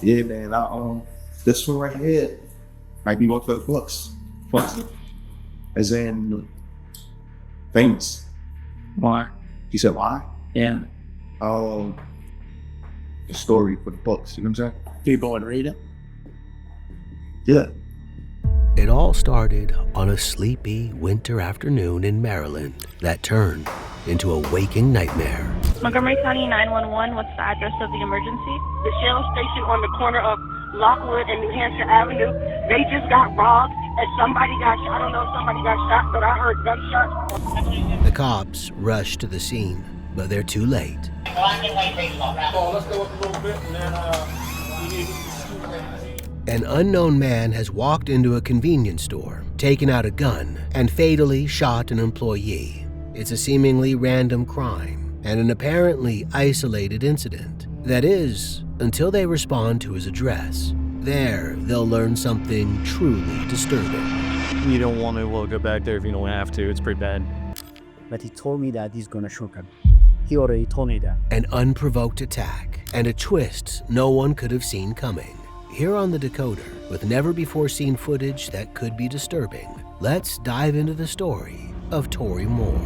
Yeah, man. This one right here might be one for the books. As in famous. Why? He said, why? Yeah. The story for the books. You know what I'm saying? People would read it. Yeah. It all started on a sleepy winter afternoon in Maryland that turned into a waking nightmare. Montgomery County 911, what's the address of the emergency? The Shell station on the corner of Lockwood and New Hampshire Avenue. They just got robbed and somebody got shot. I don't know if somebody got shot, but I heard gunshots. The cops rushed to the scene, but they're too late. Let's go up a little bit and then An unknown man has walked into a convenience store, taken out a gun, and fatally shot an employee. It's a seemingly random crime and an apparently isolated incident. That is, until they respond to his address. There, they'll learn something truly disturbing. You don't want to go back there if you don't have to. It's pretty bad. But he told me that he's gonna shoot him. He already told me that. An unprovoked attack and a twist no one could have seen coming. Here on the Decoder, with never-before-seen footage that could be disturbing, let's dive into the story of Torrey Moore.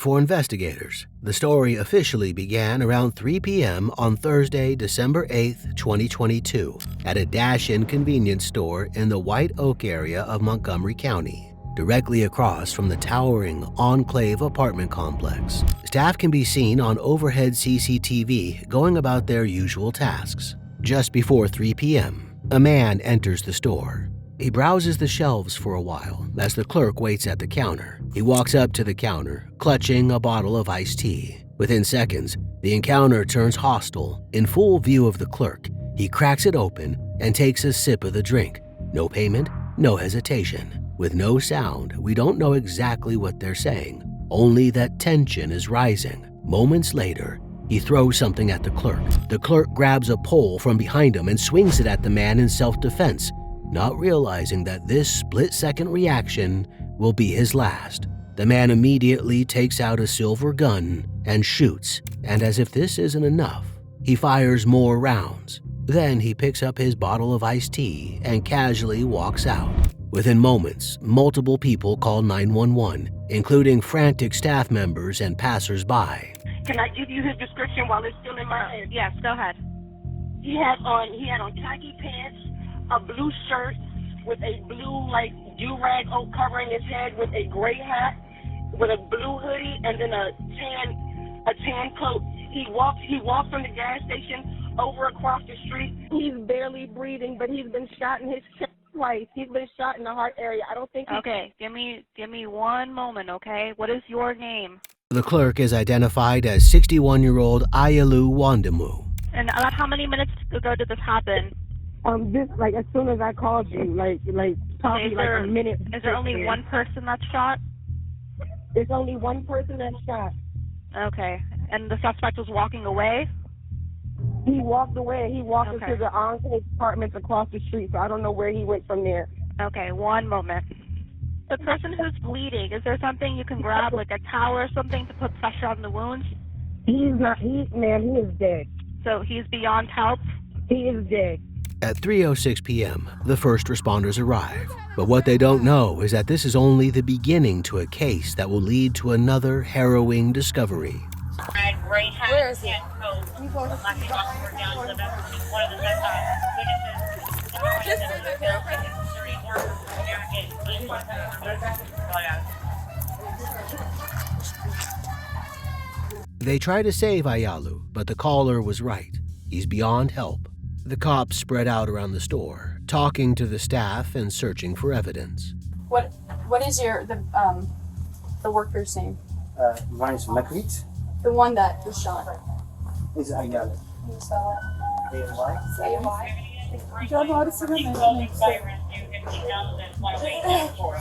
For investigators, the story officially began around 3 p.m. on Thursday, December 8, 2022, at a dash-in convenience store in the White Oak area of Montgomery County, directly across from the towering Enclave apartment complex. Staff can be seen on overhead CCTV going about their usual tasks. Just before 3 p.m., a man enters the store. He browses the shelves for a while as the clerk waits at the counter. He walks up to the counter, clutching a bottle of iced tea. Within seconds, the encounter turns hostile. In full view of the clerk, he cracks it open and takes a sip of the drink. No payment, no hesitation. With no sound, we don't know exactly what they're saying, only that tension is rising. Moments later, he throws something at the clerk. The clerk grabs a pole from behind him and swings it at the man in self-defense, not realizing that this split-second reaction will be his last. The man immediately takes out a silver gun and shoots, and as if this isn't enough, he fires more rounds. Then he picks up his bottle of iced tea and casually walks out. Within moments, multiple people call 911, including frantic staff members and passers-by. Can I give you his description while it's still in my head? Yes, go ahead. He had on khaki pants, a blue shirt with a blue do-rag covering his head, with a gray hat, with a blue hoodie, and then a tan coat. He walked from the gas station over across the street. He's barely breathing, but he's been shot in his chest twice. He's been shot in the heart area. I don't think. Okay, give me 1 moment, okay? What is your name? The clerk is identified as 61-year-old Ayalew Wondimu. And about how many minutes ago did this happen? This as soon as I called you, probably a minute. Is there only one person that's shot? There's only one person that's shot. Okay. And the suspect was walking away? He walked away. He walked into the Enclave apartments across the street, so I don't know where he went from there. Okay, 1 moment. The person who's bleeding, is there something you can grab, like a towel or something, to put pressure on the wounds? He is dead. So he's beyond help? He is dead. At 3:06 p.m., the first responders arrive. But what they don't know is that this is only the beginning to a case that will lead to another harrowing discovery. Where is he? They try to save Ayalew, but the caller was right. He's beyond help. The cops spread out around the store, talking to the staff and searching for evidence. What is the worker's name? Mine is Magritte. The one that was shot. Is Ayalew. Can you spell it? A-Y?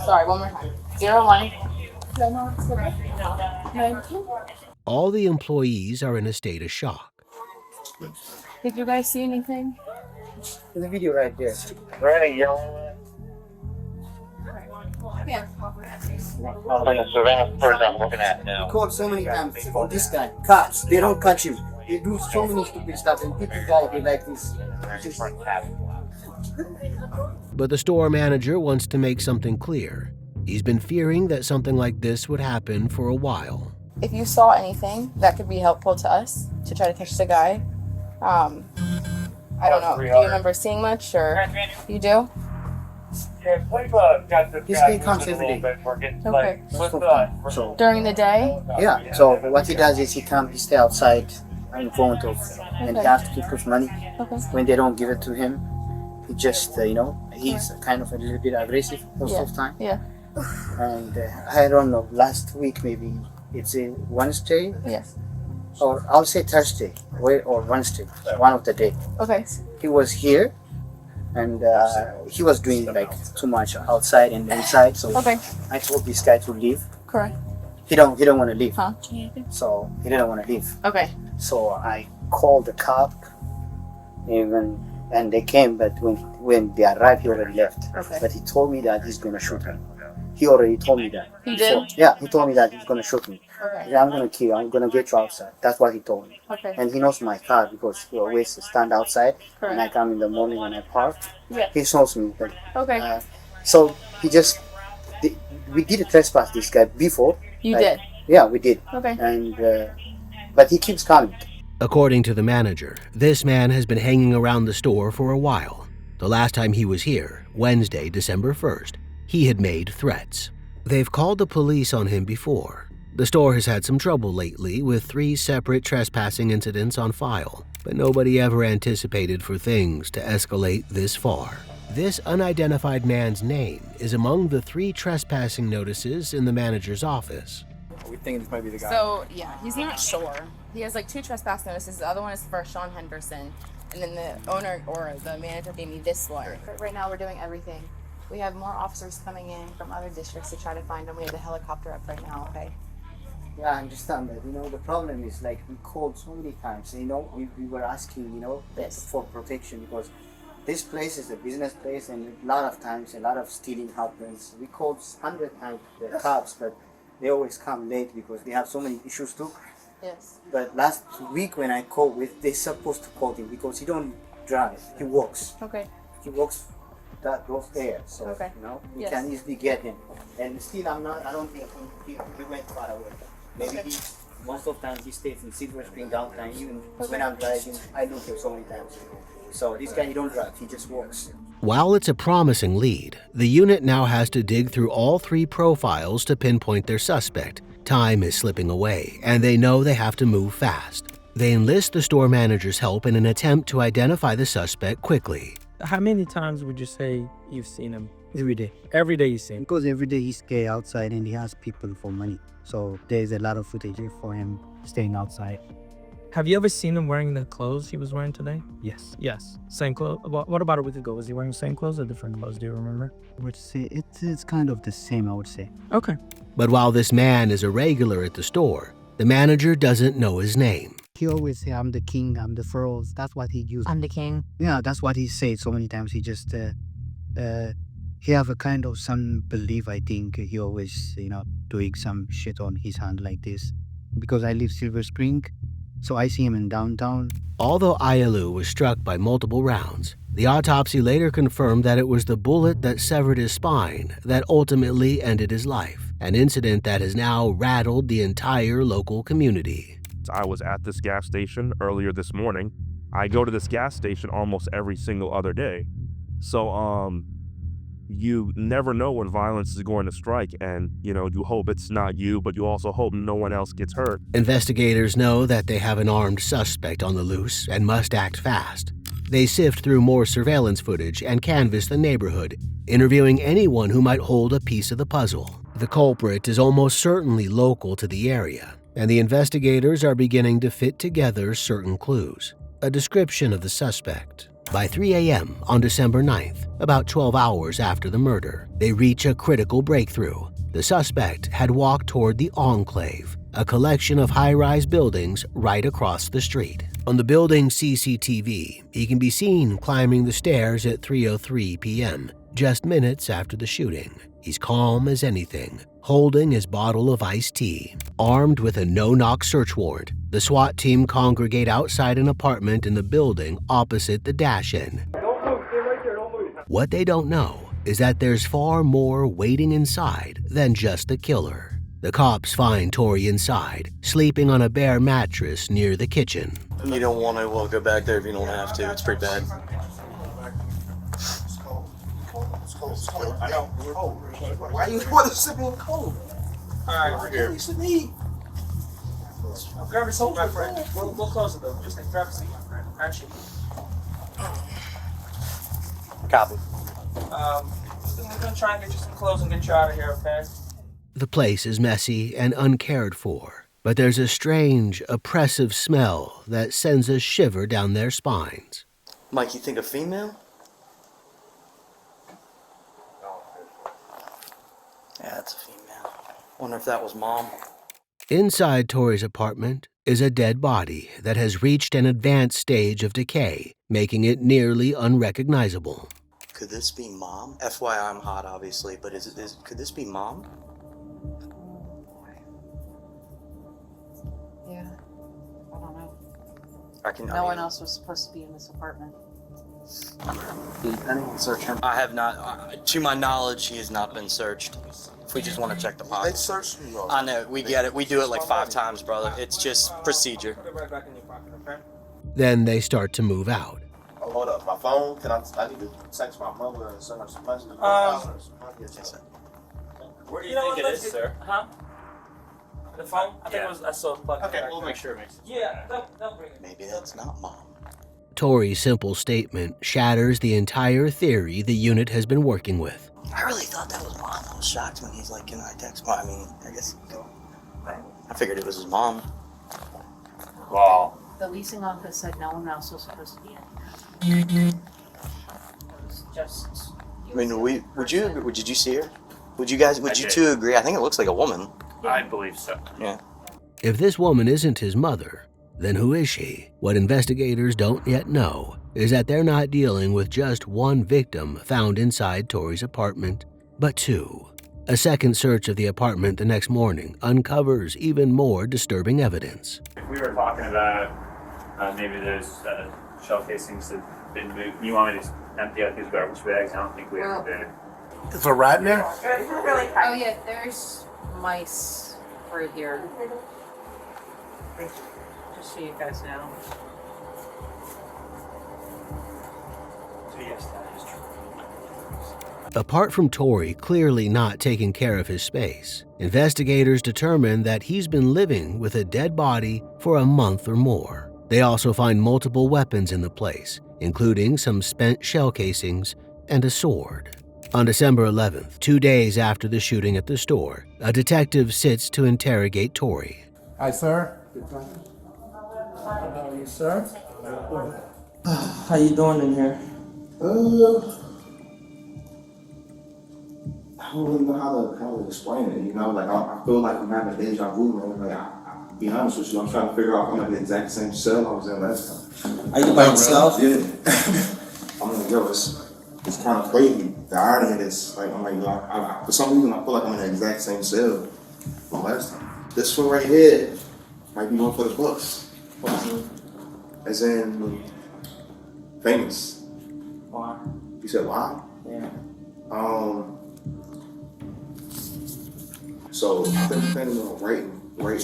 Sorry, one more time. 01. All the employees are in a state of shock. Did you guys see anything? There's a video right there. Really yellow. Yeah. Like a surveillance person I'm looking at now. Called so many times for this guy. Cops, they don't catch him. They do so many stupid stuff, and people die like this. But the store manager wants to make something clear. He's been fearing that something like this would happen for a while. If you saw anything that could be helpful to us to try to catch the guy, I don't know. Do you remember seeing much, or you do? This guy comes every day. Okay. So During the day? yeah. So what he does is he stay outside in front of, and he asks people's money. Okay. When they don't give it to him, he just he's kind of a little bit aggressive most of the time. Yeah. And I don't know. Last week maybe it's a Wednesday, Yes. or I'll say Thursday or Wednesday, one of the day. Okay. He was here, and he was doing like too much outside and inside. So Okay. I told this guy to leave. Correct. He don't want to leave. Huh? So he didn't want to leave. Okay. So I called the cop, and they came. But when they arrived, he already left. Okay. But he told me that he's gonna shoot me. He already told me that. He did? So, yeah, he told me that he's gonna shoot me. Okay. I'm gonna kill you. I'm gonna get you outside. That's what he told me. Okay. And he knows my car because he always stand outside. Correct. When I come in the morning when I park, Yeah. he knows me. But, Okay. so he just we did a trespass this guy before. You Like, did? Yeah, we did. Okay. And but he keeps coming. According to the manager, this man has been hanging around the store for a while. The last time he was here, Wednesday, December 1st, he had made threats. They've called the police on him before. The store has had some trouble lately with 3 separate trespassing incidents on file, but nobody ever anticipated for things to escalate this far. This unidentified man's name is among the 3 trespassing notices in the manager's office. We think this might be the guy. So, yeah, he's not sure. He has like 2 trespass notices. The other one is for Sean Henderson. And then the owner or the manager gave me this one. Right now, we're doing everything. We have more officers coming in from other districts to try to find him. We have the helicopter up right now, okay? Yeah, I understand that. The problem is like we called so many times. We were asking, Yes. for protection because this place is a business place, and a lot of times a lot of stealing happens. We called 100 times the cops, but they always come late because they have so many issues too. Yes. But last week when I called, they're supposed to call him because he don't drive. He walks. Okay. He walks those there, so Okay. we Yes. can easily get him. And still, I don't think he went far away. Maybe Okay. most of the time he stays in Silver Spring downtown. Even when I'm driving, I look him so many times. So this guy, he don't drive, he just walks. While it's a promising lead, the unit now has to dig through all 3 profiles to pinpoint their suspect. Time is slipping away, and they know they have to move fast. They enlist the store manager's help in an attempt to identify the suspect quickly. How many times would you say you've seen him? Every day. Every day you see him. Because every day he stay outside and he has people for money. So there's a lot of footage for him staying outside. Have you ever seen him wearing the clothes he was wearing today? Yes. Yes. Same clothes. What about a week ago? Was he wearing the same clothes or different clothes? Do you remember? I would say it's kind of the same, I would say. Okay. But while this man is a regular at the store, the manager doesn't know his name. He always say, I'm the king, I'm the furrows. That's what he used. I'm the king. Yeah, that's what he said so many times. He just, he have a kind of some belief, I think. He always, doing some shit on his hand like this. Because I live Silver Spring, so I see him in downtown. Although Ayalew was struck by multiple rounds, the autopsy later confirmed that it was the bullet that severed his spine that ultimately ended his life, an incident that has now rattled the entire local community. I was at this gas station earlier this morning. I go to this gas station almost every single other day. So, you never know when violence is going to strike, and, you hope it's not you, but you also hope no one else gets hurt. Investigators know that they have an armed suspect on the loose and must act fast. They sift through more surveillance footage and canvass the neighborhood, interviewing anyone who might hold a piece of the puzzle. The culprit is almost certainly local to the area, and the investigators are beginning to fit together certain clues. A description of the suspect. By 3 a.m. on December 9th, about 12 hours after the murder, they reach a critical breakthrough. The suspect had walked toward the Enclave, a collection of high-rise buildings right across the street. On the building's CCTV, he can be seen climbing the stairs at 3:03 p.m., Just minutes after the shooting, he's calm as anything, holding his bottle of iced tea. Armed with a no-knock search warrant, the SWAT team congregate outside an apartment in the building opposite the dash-in. What they don't know is that there's far more waiting inside than just the killer. The cops find Torrey inside, sleeping on a bare mattress near the kitchen. You don't want to go back there if you don't have to. It's pretty bad. I know. Why you want to sit in cold? Alright, we're here. Grab a seat, my friend. We'll close it though. Just grab a seat, my friend. Actually. Copy. We're gonna try and get you some clothes and get you out of here, okay? The place is messy and uncared for, but there's a strange, oppressive smell that sends a shiver down their spines. Mike, you think a female? Yeah, it's a female. Wonder if that was mom. Inside Torrey's apartment is a dead body that has reached an advanced stage of decay, making it nearly unrecognizable. Could this be mom? FYI, I'm hot, obviously, but could this be mom? Yeah. I don't know. No one else was supposed to be in this apartment. Did anyone search him? I have not. To my knowledge, he has not been searched. If we just want to check the pockets. They searched me, bro. I know, we get it. We do it like 5 times, brother. It's just procedure. Put it right back in your pocket, okay? Then they start to move out. Oh, hold up. My phone? I need to text my mother and send her some messages. Yes, sir. Where do you think it is, sir? Huh? The phone? I think it was. I saw the plug. Okay, we'll make sure it makes it. Yeah, they'll bring it. Maybe that's not mom. Torrey's simple statement shatters the entire theory the unit has been working with. I really thought that was mom. I was shocked when he's like, can I text mom? I mean, I guess I figured it was his mom. Wow. The leasing office said no one else was supposed to be in. It was just. I mean, did you see her? Would you two agree? I think it looks like a woman. I believe so. Yeah. If this woman isn't his mother, then who is she? What investigators don't yet know is that they're not dealing with just one victim found inside Torrey's apartment, but 2. A second search of the apartment the next morning uncovers even more disturbing evidence. If we were talking about maybe there's shell casings that have been moved, you want me to empty out these garbage bags? I don't think we have to. Is a rat in there? Oh yeah, there's mice right here. Just so you guys know. So yes, that is true. Apart from Torrey clearly not taking care of his space, investigators determine that he's been living with a dead body for a month or more. They also find multiple weapons in the place, including some spent shell casings and a sword. On December 11th, 2 days after the shooting at the store, a detective sits to interrogate Torrey. Hi, sir. How are you, sir? How you doing in here? I don't really know how to explain it, you know? Like, I feel like I'm having deja vu, man. Like, I'll be honest with you, I'm trying to figure out if I'm in the exact same cell I was in last time. Are you by yourself? Yeah. I'm like, yo, it's kind of crazy. The irony of this, like, I'm like, yo, for some reason, I feel like I'm in the exact same cell from last time. This one right here might be one for the books. As in, famous. Why? You said why? Yeah. So I've been planning on writing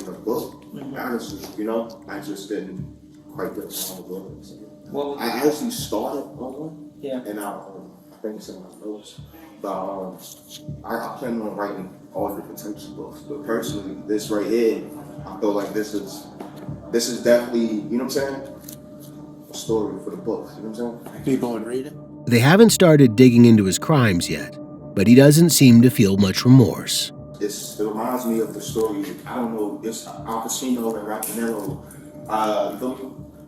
a book. Honestly, you know, I just didn't quite get the book. Well, I actually started on one. Yeah. And I think it's in my notes. But I plan on writing all different types of books. But personally, this right here, I feel like this is definitely, you know what I'm saying? A story for the book. You know what I'm saying? People would read it. They haven't started digging into his crimes yet, but he doesn't seem to feel much remorse. It reminds me of the story, I don't know, it's Al Pacino and Raffanello.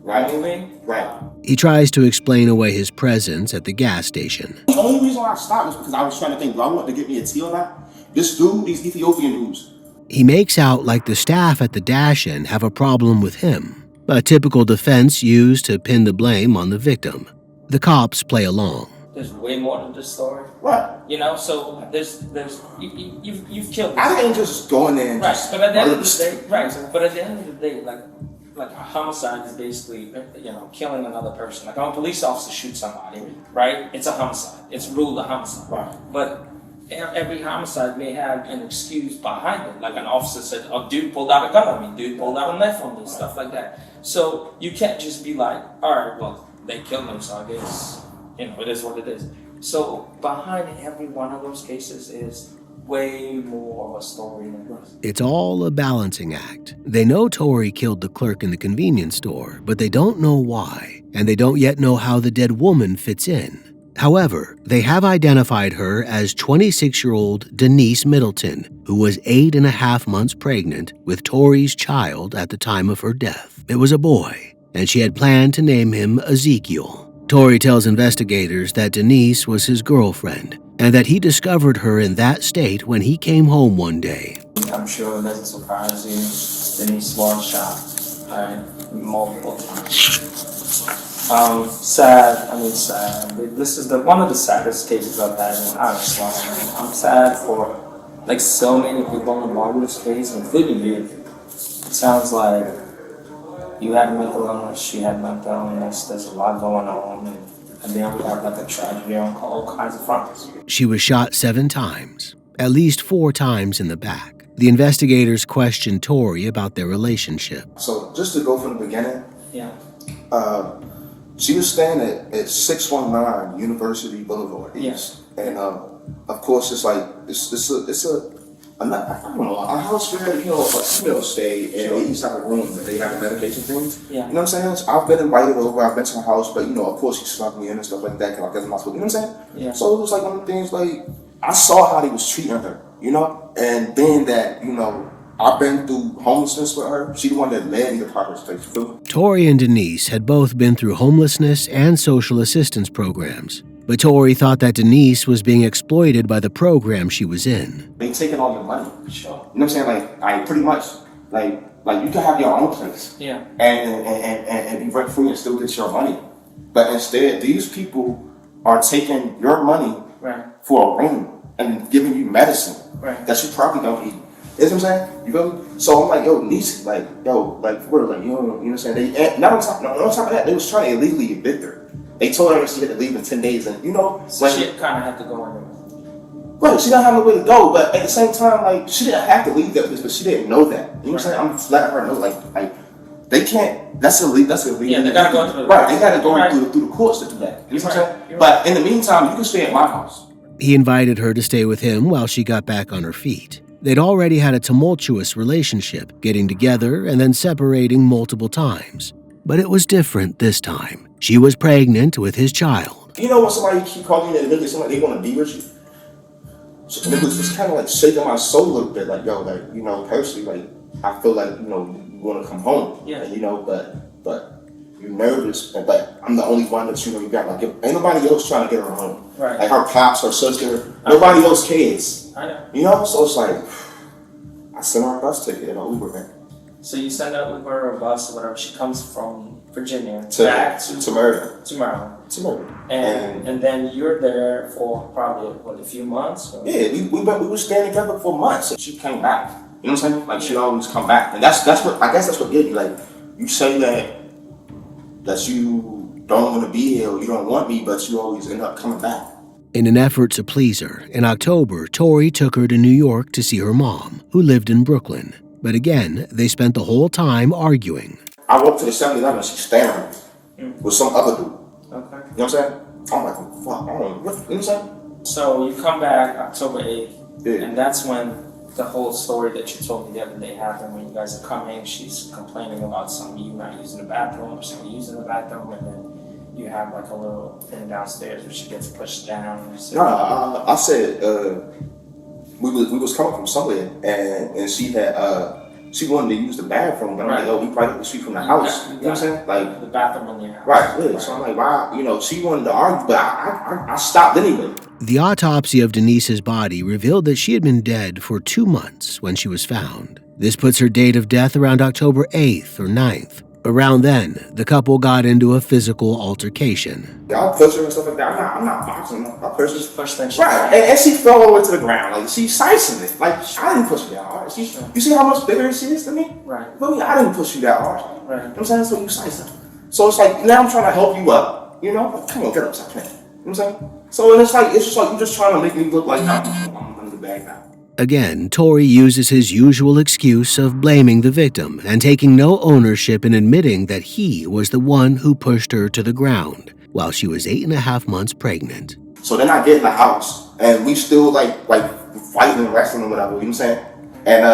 Right. He tries to explain away his presence at the gas station. The only reason why I stopped was because I was trying to think, do I want to get me a tea or not? This dude, these Ethiopian dudes. He makes out like the staff at the dash-in have a problem with him, a typical defense used to pin the blame on the victim. The cops play along. There's way more to this story. Right. You know, so you've killed. I didn't just go in there and right. just But at the end of murder the day, right. But at the end of the day, like a homicide is basically, you know, killing another person. Like when a police officer shoots somebody, right? It's a homicide. It's ruled a homicide. Right. But every homicide may have an excuse behind it. Like an officer said, "Oh, dude pulled out a gun on me. Dude pulled out a knife on me," stuff like that. So you can't just be like, "All right, well, they killed him, so I guess, you know, it is what it is." So behind every one of those cases is way more of a story than this. It's all a balancing act. They know Torrey killed the clerk in the convenience store, but they don't know why, and they don't yet know how the dead woman fits in. However, they have identified her as 26-year-old Denise Middleton, who was 8.5 months pregnant with Torrey's child at the time of her death. It was a boy, and she had planned to name him Ezekiel. Torrey tells investigators that Denise was his girlfriend and that he discovered her in that state when he came home one day. I'm sure it doesn't surprise you. Denise was shot, right, multiple times. Sad. This is one of the saddest cases I've had in Ayalew. I'm sad for like so many people involved in this case, including you. It sounds like you had mental illness, she had mental illness, there's a lot going on, and then we have like a tragedy on all kinds of fronts. She was shot 7 times, at least 4 times in the back. The investigators questioned Torrey about their relationship. So just to go from the beginning, yeah. She was staying at 619 University Boulevard East, and of course it's like it's a house where a female stay, and they used to have a room that they have the medication things. Yeah. You know what I'm saying? So I've been invited over, I've been to her house, but of course she snuck me in and stuff like that, because I guess I'm not supposed to, you know what I'm saying? Yeah. So it was like one of the things, like, I saw how they was treating her, and being that, I've been through homelessness with her, she the one that led me to Parker's place. Torrey and Denise had both been through homelessness and social assistance programs, but Torrey thought that Denise was being exploited by the program she was in. They taking all your money, sure. You know what I'm saying? Like pretty much, like you can have your own place, yeah, and be rent free and still get your money. But instead, these people are taking your money for a room and giving you medicine that you probably don't need. You know what I'm saying? You feel me? So I'm like, yo, Denise, for real, you know what I'm saying? Not on top of that, they was trying to illegally evict her. They told her she had to leave in 10 days, and so she kind of had to go in. Right, she didn't have nowhere to go, but at the same time, she didn't have to leave that place, but she didn't know that. You know what I'm saying? I'm just letting her know, like they can't. That's illegal. That's illegal. Yeah, they gotta go through. Right, they gotta go through the courts to do that. You know what I'm saying? But in the meantime, you can stay at my house. He invited her to stay with him while she got back on her feet. They'd already had a tumultuous relationship, getting together and then separating multiple times. But it was different this time. She was pregnant with his child. You know when somebody keep calling you that somebody they want to be with you? So it was just kind of like shaking my soul a little bit, like, yo, like, personally, like, I feel like, you want to come home. Yeah. And, but you're nervous, but I'm the only one that, you got, like, ain't nobody else trying to get her home. Right. Like her pops, her sister, nobody else cares. I know. So it's like, I sent her a bus ticket and an Uber, man. So you send her Uber or a bus or whatever. She comes from Virginia back to Maryland. To Maryland. And then you're there for probably a few months? Or? Yeah, we were staying together for months. She came back. You know what I'm saying? Like, she'd always come back. And that's what, I guess that's what gets you. Like, you say that you don't want to be here or you don't want me, but you always end up coming back. In an effort to please her, in October, Torrey took her to New York to see her mom, who lived in Brooklyn. But again, they spent the whole time arguing. I walked to the 7-Eleven and she's staring with some other dude. Okay. You know what I'm saying? I'm like, fuck, you know what I'm saying? So you come back October 8th, yeah. And that's when the whole story that you told me the other day happened. When you guys are coming, she's complaining about something you not using the bathroom or something using the bathroom, and then you have like a little thing downstairs where she gets pushed down. No, I said we was coming from somewhere, and she had she wanted to use the bathroom, but I'm like, oh, we probably up the street from the house. You know what I'm saying? Like the bathroom in your house. Right. Yeah. So I'm like, why? She wanted to argue, but I stopped anyway. The autopsy of Denise's body revealed that she had been dead for 2 months when she was found. This puts her date of death around October 8th or 9th. Around then, the couple got into a physical altercation. Y'all push her and stuff like that. I'm not boxing her. I push her. First thing she Right, and she fell all the way to the ground. Like, she's slicing it. Like, I didn't push her that hard. You see how much bigger she is than me? Right. But me, I didn't push you that hard. Right. You know what I'm saying? So you slice her. So it's like, now I'm trying to help you up. You know? Like, come on, get up, stop playing. You know what I'm saying? So and it's just like you're just trying to make me look like I'm in the bag now. Again, Torrey uses his usual excuse of blaming the victim and taking no ownership in admitting that he was the one who pushed her to the ground while she was 8.5 months pregnant. So then I get in the house and we still like fighting and wrestling or whatever, you know what I'm saying? And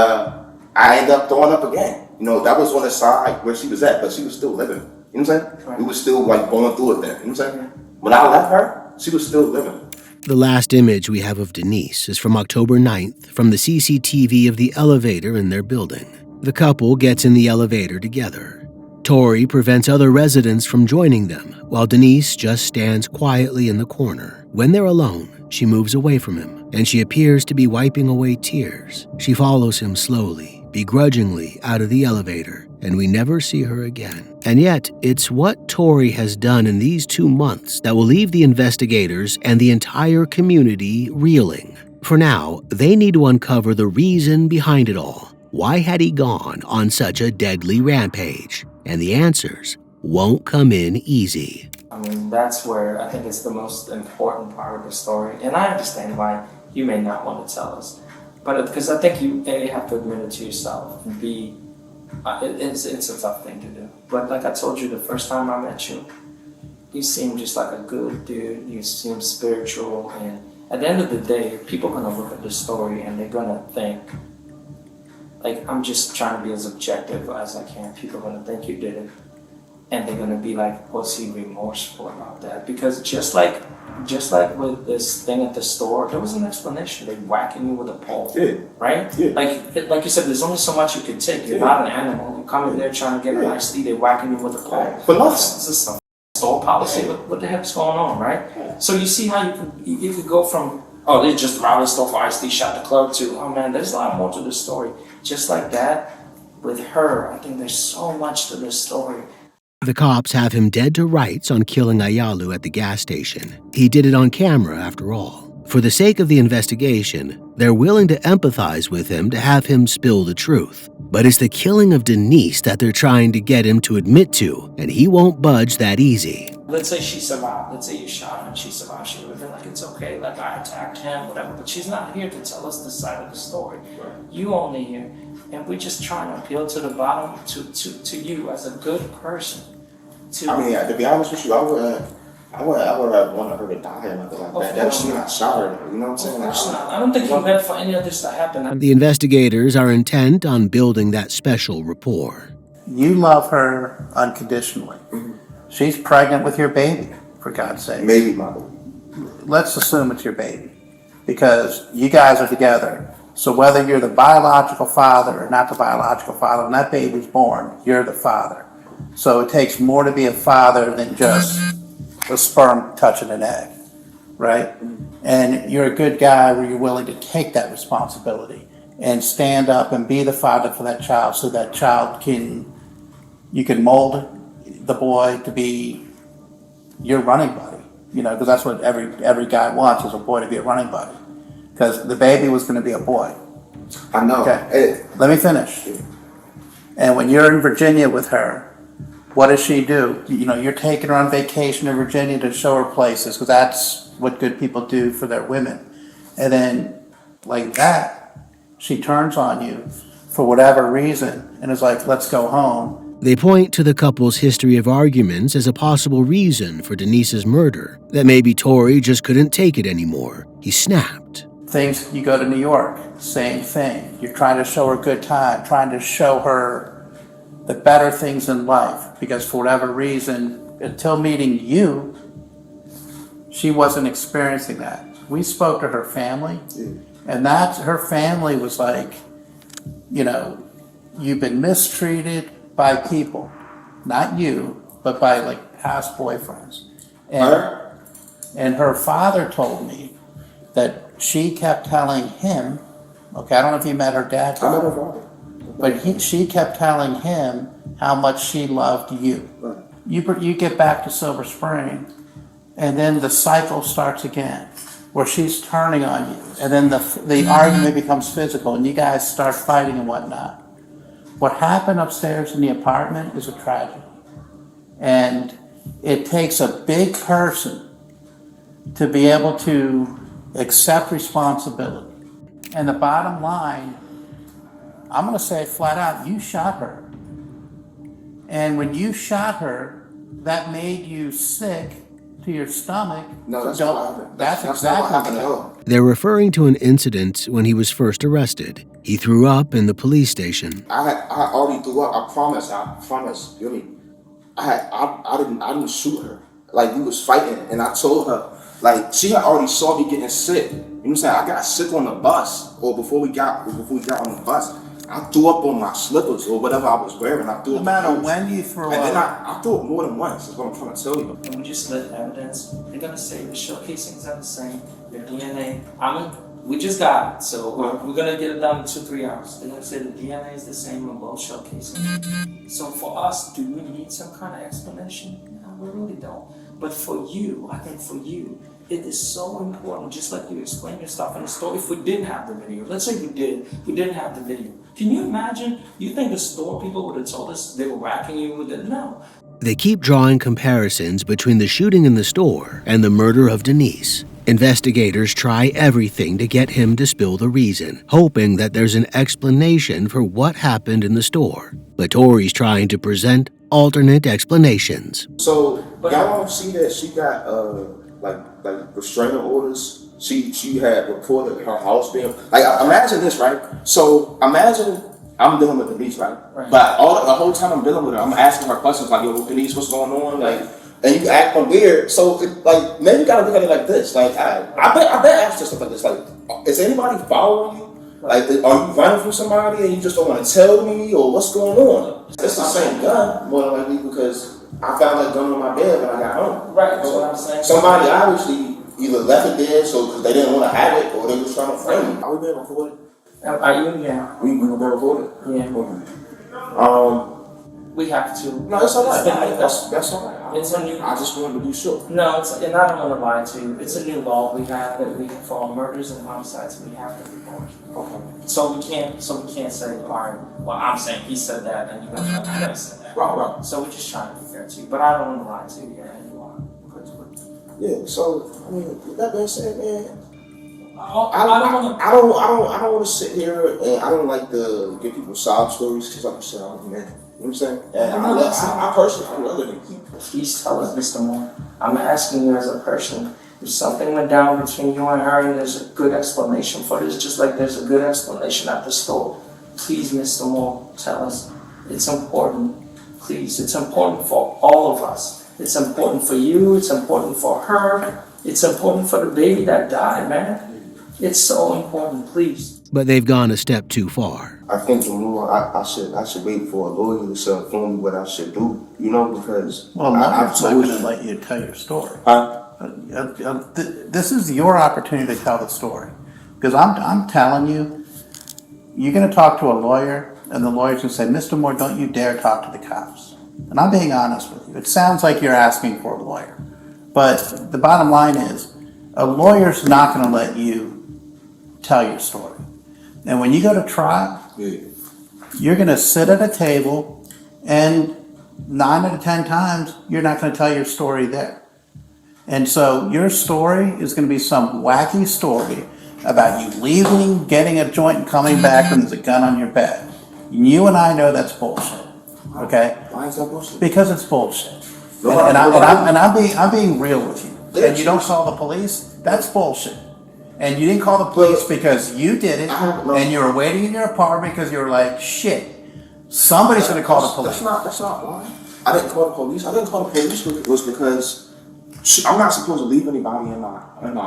I end up throwing up again. You know, that was on the side where she was at, but she was still living. You know what I'm saying? Right. We were still like going through it then. You know what I'm saying? When I left her, she was still living. The last image we have of Denise is from October 9th from the CCTV of the elevator in their building. The couple gets in the elevator together. Torrey prevents other residents from joining them, while Denise just stands quietly in the corner. When they're alone, she moves away from him, and she appears to be wiping away tears. She follows him slowly, begrudgingly out of the elevator, and we never see her again. And yet, it's what Torrey has done in these 2 months that will leave the investigators and the entire community reeling. For now, they need to uncover the reason behind it all. Why had he gone on such a deadly rampage? And the answers won't come in easy. I mean, that's where I think it's the most important part of the story. And I understand why you may not want to tell us. But because I think you, A, have to admit it to yourself, and B, it's a tough thing to do. But like I told you the first time I met you, you seem just like a good dude, you seem spiritual, and at the end of the day, people are gonna look at the story and they're gonna think, like, I'm just trying to be as objective as I can. People are gonna think you did it. And they're gonna be like, was he remorseful about that? Because just like with this thing at the store, there was an explanation. They're whacking you with a pole, right? Yeah. Like you said, there's only so much you can take. You're not an animal. You come in there trying to get a nice tea, they're whacking you with a pole. But This is some store policy. What the heck's going on, right? So you see how you could go from, oh, they just robbed the store for iced tea, shot the clerk, to, oh man, there's a lot more to the story. Just like that, with her, I think there's so much to this story. The cops have him dead to rights on killing Ayalew at the gas station. He did it on camera, after all. For the sake of the investigation, they're willing to empathize with him to have him spill the truth. But it's the killing of Denise that they're trying to get him to admit to, and he won't budge that easy. Let's say she survived. Let's say you shot her and she survived. She would have been like, it's okay, like I attacked him, whatever. But she's not here to tell us this side of the story. You only here. And we're just trying to appeal to the bottom, to you as a good person. I mean, to be honest with you, I would have wanted her to die or nothing like that. That's not shot her, you know what I'm saying? Of course not. I don't think you meant for any of this to happen. The investigators are intent on building that special rapport. You love her unconditionally. She's pregnant with your baby, for God's sake. Maybe my baby. Let's assume it's your baby, because you guys are together. So whether you're the biological father or not the biological father, when that baby's born, you're the father. So it takes more to be a father than just a sperm touching an egg, right? And you're a good guy where you're willing to take that responsibility and stand up and be the father for that child, so that child you can mold the boy to be your running buddy, you know, because that's what every guy wants, is a boy to be a running buddy. Because the baby was going to be a boy. I know. Okay, let me finish. And when you're in Virginia with her, what does she do? You know, you're taking her on vacation in Virginia to show her places, because that's what good people do for their women. And then, like that, she turns on you for whatever reason and is like, let's go home. They point to the couple's history of arguments as a possible reason for Denise's murder, that maybe Torrey just couldn't take it anymore. He snapped. You go to New York, same thing. You're trying to show her a good time, trying to show her the better things in life, because for whatever reason, until meeting you, she wasn't experiencing that. We spoke to her family, and her family was like, you know, you've been mistreated by people, not you, but by like past boyfriends. And her father told me that she kept telling him, okay, I don't know if you met her dad. I met her father. But she kept telling him how much she loved you. Right. You get back to Silver Spring, and then the cycle starts again, where she's turning on you, and then the argument becomes physical, and you guys start fighting and whatnot. What happened upstairs in the apartment is a tragedy, and it takes a big person to be able to accept responsibility. And the bottom line, I'm going to say it flat out, you shot her. And when you shot her, that made you sick to your stomach. No, that's not what happened. That's not exactly what happened at all. They're referring to an incident when he was first arrested. He threw up in the police station. I already threw up. I promise. You know me. I didn't shoot her. Like, we was fighting, and I told her, like, she had already saw me getting sick. You know what I'm saying? I got sick on the bus, or before we got on the bus. I threw up on my slippers or whatever I was wearing. I threw No up. matter when you throw and then up. I threw up more than once. Is what I'm trying to tell you. And we just let evidence. They're gonna say the shell casings are the same. Your DNA. We just got it, so we're gonna get it done in 2-3 hours. They're gonna say the DNA is the same on both shell casings. So for us, do we need some kind of explanation? No, we really don't. But for you, I think for you, it is so important, just like you explain your stuff in the story. If we didn't have the video, let's say we didn't have the video. Can you imagine? You think the store people would have told us they were whacking you with it? No. They keep drawing comparisons between the shooting in the store and the murder of Denise. Investigators try everything to get him to spill the reason, hoping that there's an explanation for what happened in the store. But Torrey's trying to present alternate explanations. So y'all don't see that she got like restraining orders. She had reported her house being like. Imagine this, right? So imagine I'm dealing with Denise, right? But the whole time I'm dealing with her, I'm asking her questions like, "Yo, Denise, what's going on?" Like, and you acting weird. So like, maybe you gotta look at it like this. Like, I bet ask her stuff like this. Like, is anybody following you? Like, are you running from somebody and you just don't want to tell me, or what's going on? It's the same gun, more than likely, because I found that gun on my bed when I got home. Right, that's what I'm saying. Somebody obviously either left it there so because they didn't want to have it, or they was trying to frame it. Are we being recorded? Are you? Yeah. We gonna be recorded? Yeah. Okay. We have to. No, it's all right. That's all right. It's a new. I just wanted to be sure. No, and I don't want to lie to you. It's a new law we have that we for all murders and homicides we have to report. Okay. So we can't say, all right. Well, I'm saying he said that, and you're gonna say that. Right. So we're just trying to be fair to you, but I don't want to lie to you. Yeah, you are. Yeah. So I mean, with that being said, man. I don't want to sit here and I don't like to give people sob stories because I'm saying I'm a man. You know what I'm saying? And I personally, I'm rather than people. Please tell us, Mr. Moore. I'm asking you as a person. If something went down between you and her and there's a good explanation for this, just like there's a good explanation at the store, please, Mr. Moore, tell us. It's important. Please, it's important for all of us. It's important for you. It's important for her. It's important for the baby that died, man. It's so important, please. But they've gone a step too far. I think I should wait for a lawyer to inform me what I should do, you know, because Well, I'm not going to let you tell your story. This is your opportunity to tell the story. Because I'm telling you, you're going to talk to a lawyer, and the lawyer's going to say, Mr. Moore, don't you dare talk to the cops. And I'm being honest with you. It sounds like you're asking for a lawyer. But the bottom line is, a lawyer's not going to let you tell your story. And when you go to trial, you're going to sit at a table, and 9 out of 10 times, you're not going to tell your story there. And so your story is going to be some wacky story about you leaving, getting a joint, and coming back when there's a gun on your bed. You and I know that's bullshit. Okay? Why is that bullshit? Because it's bullshit. And I'm being real with you. And you don't call the police? That's bullshit. And you didn't call the police because you did it, and you were waiting in your apartment because you were like, shit, somebody's going to call the police. That's not why. I didn't call the police. I didn't call the police was because I'm not supposed to leave anybody in my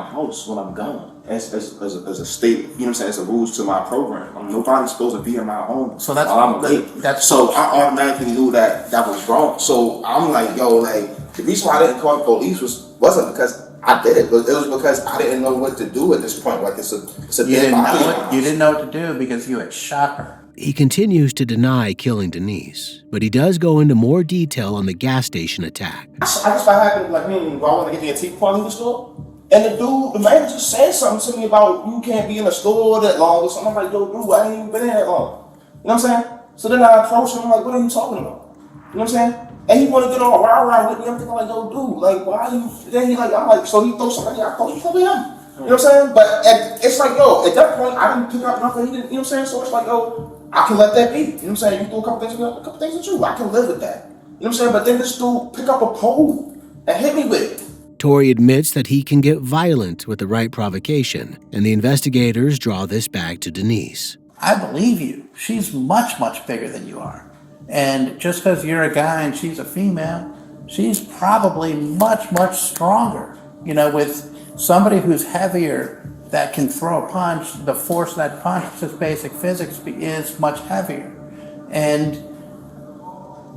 house when I'm gone. As a state, you know what I'm saying, as a rules to my program. Nobody's supposed to be in my home so that's, while I'm late. So I automatically knew that was wrong. So I'm like, yo, like, the reason why I didn't call the police wasn't because I did it. It was because I didn't know what to do at this point. Like, it's a you didn't know what to do because you had shot her. He continues to deny killing Denise, but he does go into more detail on the gas station attack. I just got happened, like, I want to get the antique part in the store. And the manager said something to me about you can't be in the store that long or something. I'm like, yo, dude, I ain't even been in that long. You know what I'm saying? So then I approached him, I'm like, what are you talking about? You know what I'm saying? And he want to get all rah-rah with me. I'm thinking like, yo, dude, like, why are you, then he like, I'm like, so he throws somebody, I thought you probably him. You know what I'm saying? But it's like, yo, at that point, I didn't pick up nothing, he didn't, you know what I'm saying? So it's like, yo, I can let that be. You know what I'm saying? You threw a couple things at you. I can live with that. You know what I'm saying? But then this dude pick up a pole and hit me with it. Torrey admits that he can get violent with the right provocation, and the investigators draw this back to Denise. I believe you. She's much, much bigger than you are. And just because you're a guy and she's a female, she's probably much, much stronger. You know, with somebody who's heavier that can throw a punch, the force of that punch, just basic physics, is much heavier. And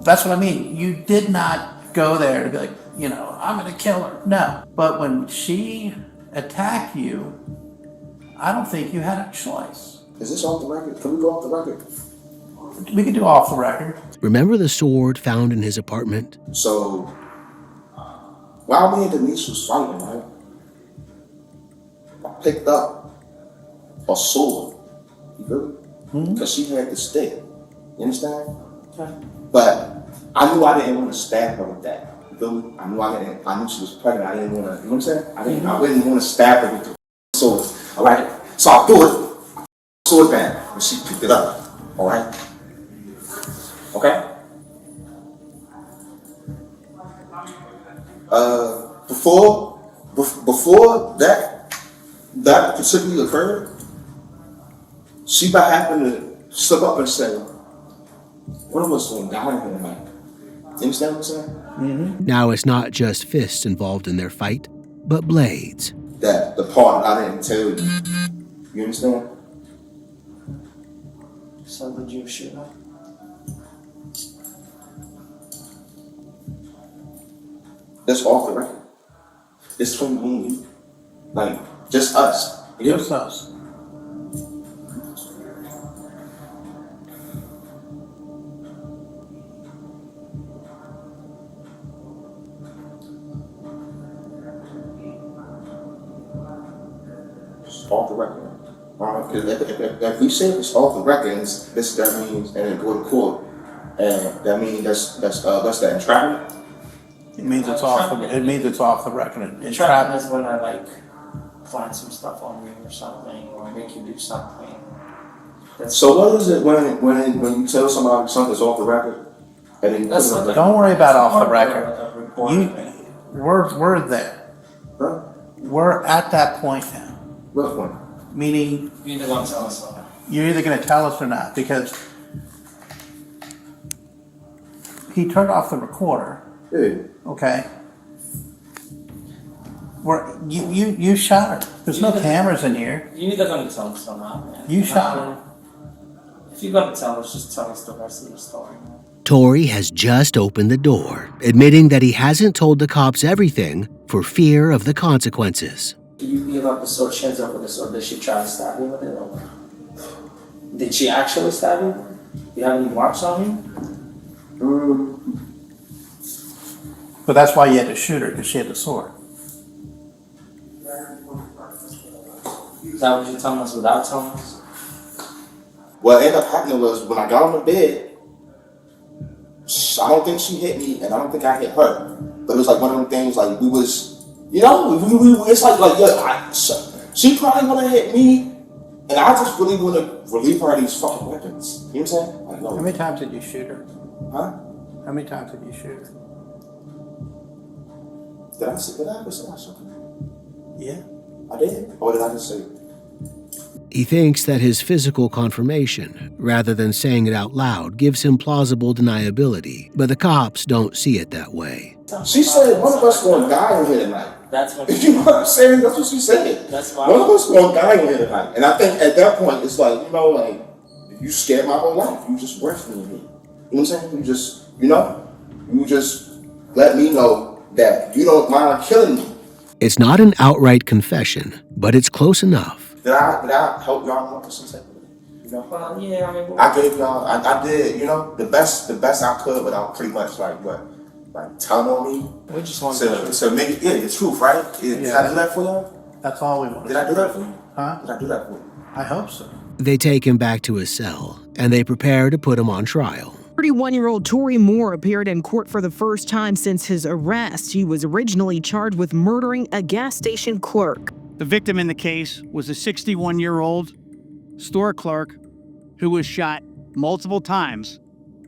that's what I mean. You did not go there to be like, you know, I'm going to kill her. No. But when she attacked you, I don't think you had a choice. Is this off the record? Can we go off the record? We can do off the record. Remember the sword found in his apartment? So, while me and Denise was fighting, right, I picked up a sword. You feel me? Because she had the stick. You understand? Okay. But I knew I didn't want to stab her with that. You feel me? I knew she was pregnant. I didn't want to, you know what I'm saying? I wouldn't want to stab her with the sword. All right? So I threw it. Sword down. And she picked it up. All right? Okay? Before that particularly occurred, she by happened to slip up and say, "What am I going to die here tonight?" You understand what I'm saying? Mm-hmm. Now it's not just fists involved in their fight, but blades. That the part I didn't tell you. You understand? So did you shoot her? That's off the record. It's between me and you. Like, just us. Just us. It's off the record. Because if we say it's off the record, that means, and then go to court, and that means that's that entrapment. It means it's off the record. Entrapment is when I like plan some stuff on you or something, or make you do something. So what is it when you tell somebody something's off the record, and then you put it on the Don't worry about off the record. We're there. Huh? We're at that point now. What point? Meaning You're either going to tell us or not. You're either going to tell us or not, because he turned off the recorder. Yeah. Okay. You shot her. There's no cameras in here. You're either going to tell us or not, man. You shot her. If you're going to tell us, just tell us the rest of the story, man. Torrey has just opened the door, admitting that he hasn't told the cops everything for fear of the consequences. Do you give up the sword, she hands over the sword, did she try to stab you with it, or did she actually stab you? Do you have any marks on you? But that's why you had to shoot her, because she had the sword. Is that what you're telling us without telling us? What ended up happening was when I got on the bed, I don't think she hit me, and I don't think I hit her. But it was like one of them things, like we was, you know, it's like yeah, she probably would have hit me, and I just really want to relieve her of these fucking weapons. You know what I'm saying? Like, no. How many times did you shoot her? Huh? How many times did you shoot her? Did I ever say I shot her? Yeah. I did. Or did I just say? He thinks that his physical confirmation, rather than saying it out loud, gives him plausible deniability, but the cops don't see it that way. She said one of us going to die in here tonight. That's what you know what I'm saying? That's what she said. That's why. One of us going to die in here tonight. And I think at that point, it's like, you know, like, you scared my whole life. You just rescued me. You know what I'm saying? You just, you just let me know that you don't mind killing me. It's not an outright confession, but it's close enough. Did I help y'all out with some type of You know, Well, yeah, I mean, I gave y'all, I did, you know, the best I could, but I'm pretty much like telling on me. we just want So make it, the truth, right? Did I do that for y'all? That's all we want. Did I do that for you? Huh? Did I do that for you? I hope so. They take him back to his cell, and they prepare to put him on trial. 31-year-old Torrey Moore appeared in court for the first time since his arrest. He was originally charged with murdering a gas station clerk. The victim in the case was a 61-year-old store clerk who was shot multiple times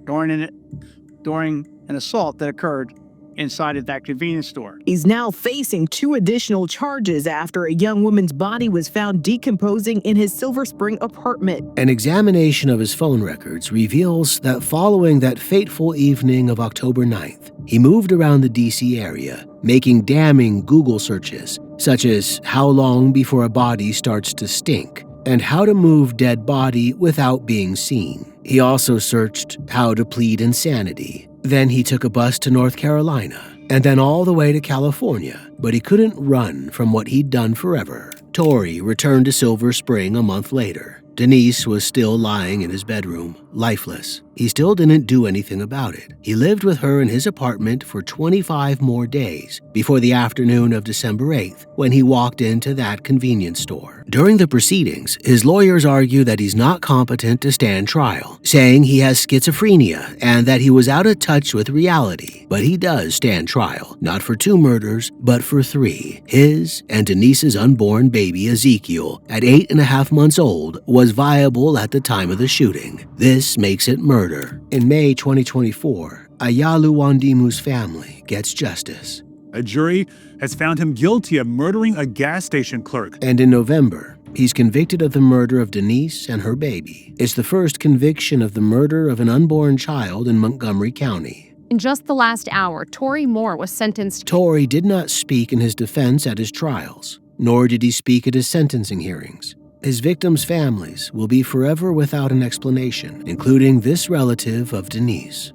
during an assault that occurred inside of that convenience store. He's now facing 2 additional charges after a young woman's body was found decomposing in his Silver Spring apartment. An examination of his phone records reveals that following that fateful evening of October 9th, he moved around the D.C. area, making damning Google searches, such as how long before a body starts to stink and how to move dead body without being seen. He also searched how to plead insanity. Then he took a bus to North Carolina and then all the way to California, but he couldn't run from what he'd done forever. Torrey returned to Silver Spring a month later. Denise was still lying in his bedroom, lifeless. He still didn't do anything about it. He lived with her in his apartment for 25 more days before the afternoon of December 8th, when he walked into that convenience store. During the proceedings, his lawyers argue that he's not competent to stand trial, saying he has schizophrenia and that he was out of touch with reality. But he does stand trial, not for 2 murders, but for 3. His and Denise's unborn baby Ezekiel, at 8.5 months old, was viable at the time of the shooting. This makes it murder. In May 2024, Ayalew Wondimu's family gets justice. A jury has found him guilty of murdering a gas station clerk. And in November, he's convicted of the murder of Denise and her baby. It's the first conviction of the murder of an unborn child in Montgomery County. In just the last hour, Torrey Moore was sentenced. Torrey did not speak in his defense at his trials, nor did he speak at his sentencing hearings. His victims' families will be forever without an explanation, including this relative of Denise.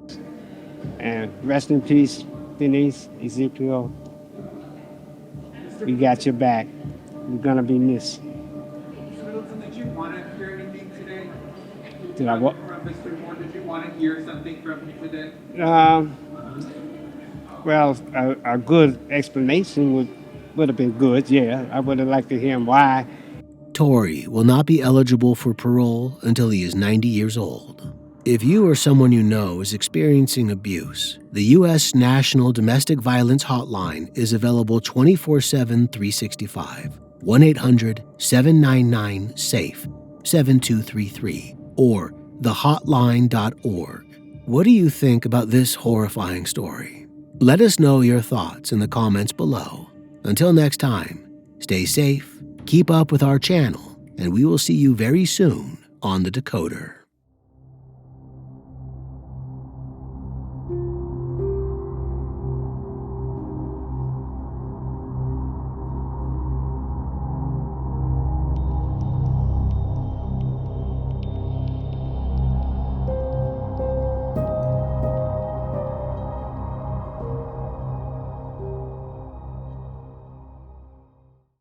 And rest in peace, Denise, Ezekiel. We got your back. You're gonna be missed. Mr. Middleton, did you want to hear anything today? Did I what? From Mr. Moore, did you want to hear something from him today? Well, a good explanation would have been good, yeah. I would have liked to hear him why. Torrey will not be eligible for parole until he is 90 years old. If you or someone you know is experiencing abuse, the U.S. National Domestic Violence Hotline is available 24/7, 365. 1-800-799-SAFE, 7233, or thehotline.org. What do you think about this horrifying story? Let us know your thoughts in the comments below. Until next time, stay safe, keep up with our channel, and we will see you very soon on the Decoder.